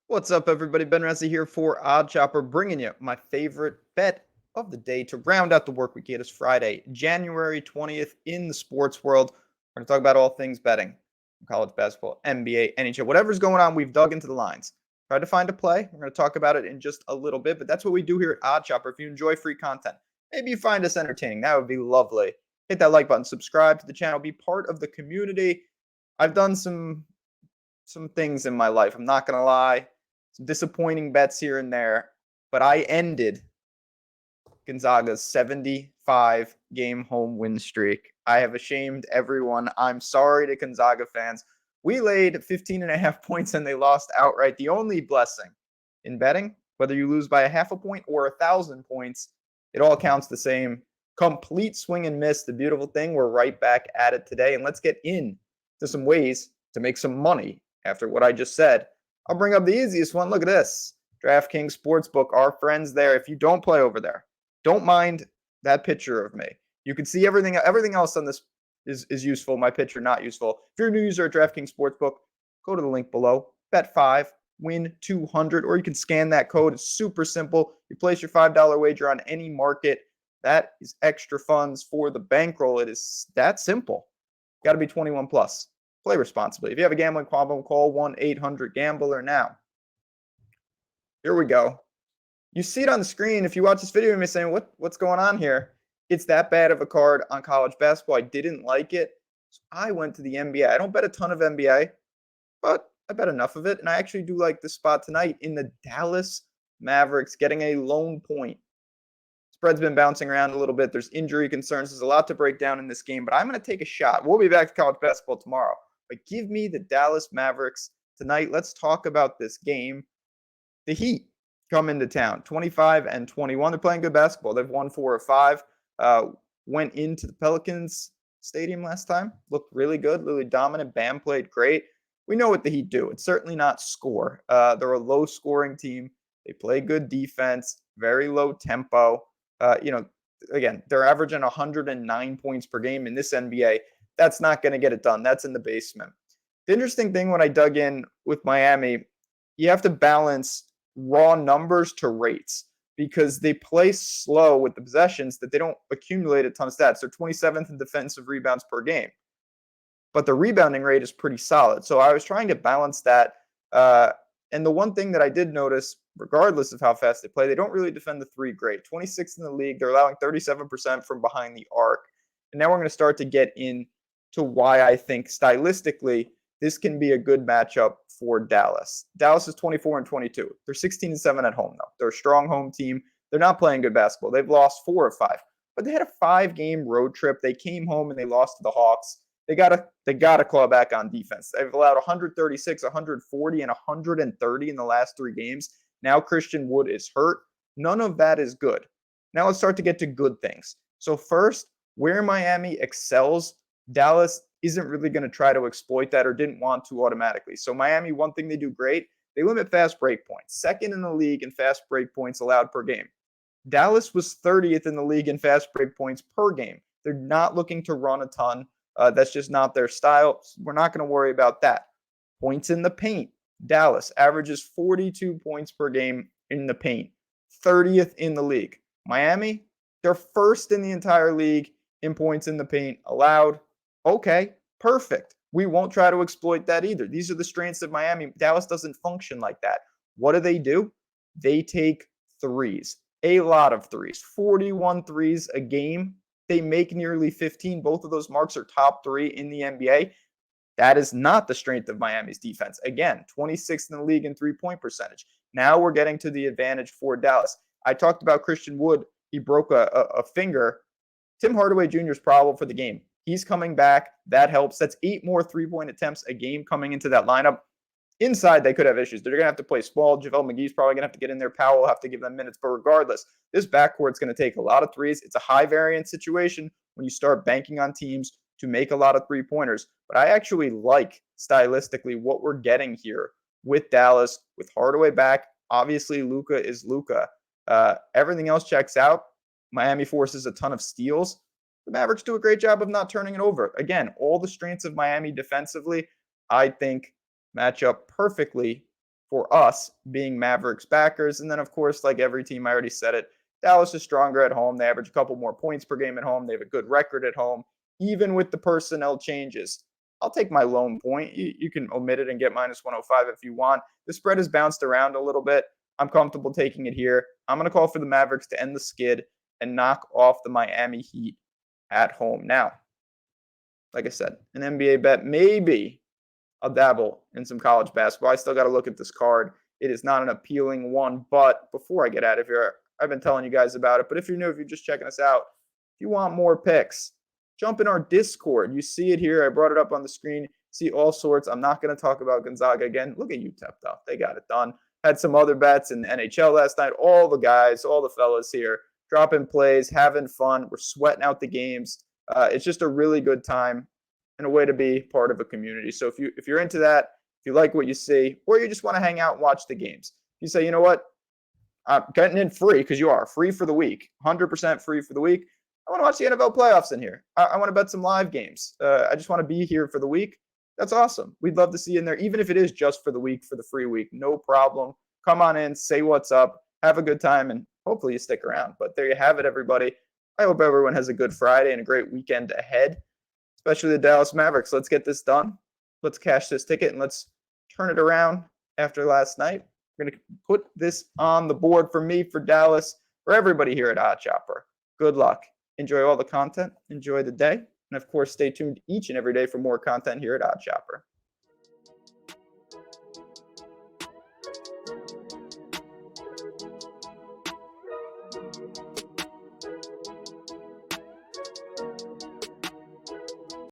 What's up, everybody? Ben Resi here for Odd Chopper, bringing you my favorite bet of the day to round out the work week. It is Friday, January 20th in the sports world. We're going to talk about all things betting, college basketball, NBA, NHL, whatever's going on. We've dug into the lines. Tried to find a play. We're going to talk about it in just a little bit, but that's what we do here at Odd Chopper. If you enjoy free content, maybe you find us entertaining, that would be lovely. Hit that like button, subscribe to the channel, be part of the community. I've done some things in my life. I'm not going to lie. Some disappointing bets here and there, but I ended Gonzaga's 75-game home win streak. I have ashamed everyone. I'm sorry to Gonzaga fans. We laid 15.5 points and they lost outright. The only blessing in betting, whether you lose by a half a point or 1,000 points, it all counts the same. Complete swing and miss. The beautiful thing, we're right back at it today. And let's get into some ways to make some money after what I just said. I'll bring up the easiest one. Look at this. DraftKings Sportsbook, our friends there. If you don't play over there, don't mind that picture of me. You can see everything else on this is useful. My picture not useful. If you're a new user at DraftKings Sportsbook, go to the link below. Bet 5, win 200, or you can scan that code. It's super simple. You place your $5 wager on any market. That is extra funds for the bankroll. It is that simple. Got to be 21 plus. Play responsibly. If you have a gambling problem, call 1-800-GAMBLER now. Here we go. You see it on the screen. If you watch this video, you may say, what's going on here? It's that bad of a card on college basketball. I didn't like it. So I went to the NBA. I don't bet a ton of NBA, but I bet enough of it. And I actually do like the spot tonight in the Dallas Mavericks getting a lone point. Spread's been bouncing around a little bit. There's injury concerns. There's a lot to break down in this game, but I'm going to take a shot. We'll be back to college basketball tomorrow. But give me the Dallas Mavericks tonight. Let's talk about this game. The Heat come into town, 25-21. They're playing good basketball. They've won 4 of 5. Went into the Pelicans stadium last time. Looked really good, really dominant. Bam played great. We know what the Heat do. It's certainly not score. They're a low-scoring team. They play good defense, very low tempo. Again, they're averaging 109 points per game in this NBA. That's not going to get it done. That's in the basement. The interesting thing when I dug in with Miami, you have to balance raw numbers to rates because they play slow with the possessions that they don't accumulate a ton of stats. They're 27th in defensive rebounds per game, but the rebounding rate is pretty solid. So I was trying to balance that. And the one thing that I did notice, regardless of how fast they play, they don't really defend the three great. 26th in the league. They're allowing 37% from behind the arc. And now we're going to start to get into why I think stylistically this can be a good matchup for Dallas. Dallas is 24-22. They're 16-7 at home, though. They're a strong home team. They're not playing good basketball. They've lost 4 of 5. But they had a 5-game road trip. They came home and they lost to the Hawks. They gotta claw back on defense. They've allowed 136, 140, and 130 in the last 3 games. Now Christian Wood is hurt. None of that is good. Now let's start to get to good things. So first, where Miami excels, Dallas isn't really going to try to exploit that or didn't want to automatically. So Miami, one thing they do great, they limit fast break points. Second in the league in fast break points allowed per game. Dallas was 30th in the league in fast break points per game. They're not looking to run a ton. That's just not their style. We're not going to worry about that. Points in the paint. Dallas averages 42 points per game in the paint. 30th in the league. Miami, they're first in the entire league in points in the paint allowed. Okay, perfect. We won't try to exploit that either. These are the strengths of Miami. Dallas doesn't function like that. What do? They take threes. A lot of threes. 41 threes a game. They make nearly 15. Both of those marks are top 3 in the NBA. That is not the strength of Miami's defense. Again, 26th in the league in three-point percentage. Now we're getting to the advantage for Dallas. I talked about Christian Wood. He broke a finger. Tim Hardaway Jr. is probable for the game. He's coming back. That helps. That's 8 more three-point attempts a game coming into that lineup. Inside, they could have issues. They're going to have to play small. JaVale McGee's probably going to have to get in there. Powell will have to give them minutes. But regardless, this backcourt's going to take a lot of threes. It's a high-variance situation when you start banking on teams to make a lot of three-pointers. But I actually like, stylistically, what we're getting here with Dallas, with Hardaway back. Obviously, Luka is Luka. Everything else checks out. Miami forces a ton of steals. The Mavericks do a great job of not turning it over. Again, all the strengths of Miami defensively, I think, match up perfectly for us being Mavericks backers. And then, of course, like every team, I already said it, Dallas is stronger at home. They average a couple more points per game at home. They have a good record at home, even with the personnel changes. I'll take my lone point. You can omit it and get minus 105 if you want. The spread has bounced around a little bit. I'm comfortable taking it here. I'm going to call for the Mavericks to end the skid and knock off the Miami Heat at home. Now, like I said, an NBA bet, maybe I'll dabble in some college basketball. I still got to look at this card. It is not an appealing one, but before I get out of here, I've been telling you guys about it. But if you're new, if you're just checking us out, if you want more picks, jump in our Discord. You see it here. I brought it up on the screen. See all sorts. I'm not going to talk about Gonzaga again. Look at UTEP, though. They got it done. Had some other bets in the NHL last night. All the guys, all the fellas here, dropping plays, having fun. We're sweating out the games. It's just a really good time and a way to be part of a community. So if you're into that, if you like what you see, or you just want to hang out and watch the games, you say, you know what, I'm getting in free, because you are free for the week, 100% free for the week. I want to watch the NFL playoffs in here. I want to bet some live games. I just want to be here for the week. That's awesome. We'd love to see you in there, even if it is just for the week, for the free week. No problem. Come on in, say what's up, have a good time, and hopefully you stick around. But there you have it, everybody. I hope everyone has a good Friday and a great weekend ahead, especially the Dallas Mavericks. Let's get this done. Let's cash this ticket, and let's turn it around after last night. We're going to put this on the board for me, for Dallas, for everybody here at Odd Chopper. Good luck. Enjoy all the content. Enjoy the day. And, of course, stay tuned each and every day for more content here at Odd Chopper.